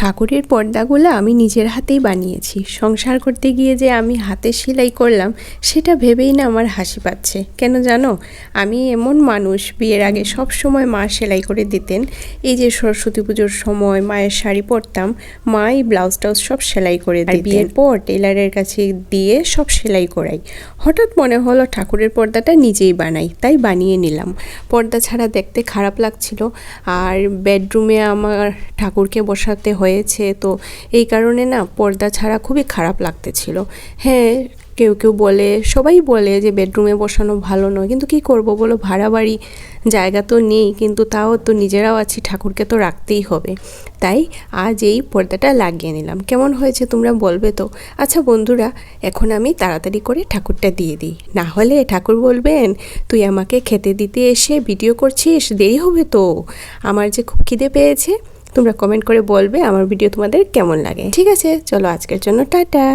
ঠাকুরের পর্দাগুলো আমি নিজের হাতেই বানিয়েছি। সংসার করতে গিয়ে যে আমি হাতে সেলাই করলাম সেটা ভেবেই না আমার হাসি পাচ্ছে। কেন জানো, আমি এমন মানুষ, বিয়ের আগে সব সময় মা সেলাই করে দিতেন। এই যে সরস্বতী পুজোর সময় মায়ের শাড়ি পরতাম, মাই ব্লাউজ টাউজ সব সেলাই করে দিতেন। বিয়ের পর টেলারের কাছে দিয়ে সব সেলাই করাই। হঠাৎ মনে হলো ঠাকুরের পর্দাটা নিজেই বানাই, তাই বানিয়ে নিলাম। পর্দা ছাড়া দেখতে খারাপ লাগছিল, আর বেডরুমে আমার ঠাকুরকে বসাতে হয়েছে, তো এই কারণে না পর্দা ছাড়া খুবই খারাপ লাগতেছিল। হ্যাঁ, কেউ কেউ বলে, সবাই বলে যে বেডরুমে বসানো ভালো নয়, কিন্তু কি করব বলো, ভাড়া বাড়ি, জায়গা তো নেই, কিন্তু তাও তো নিজেরাও আছি, ঠাকুরকে তো রাখতেই হবে। তাই আজ এই পর্দাটা লাগিয়ে নিলাম। কেমন হয়েছে তোমরা বলবে তো। আচ্ছা বন্ধুরা, এখন আমি তাড়াতাড়ি করে ঠাকুরটা দিয়ে দিই, না হলে ঠাকুর বলবেন তুই আমাকে খেতে দিতে এসে ভিডিও করছিস, দেরি হবে তো। আমার যে খুব খিদে পেয়েছে। তোমরা কমেন্ট করে বলবে আমার ভিডিও তোমাদের কেমন লাগে। ঠিক আছে, চলো আজকের জন্য টাটা।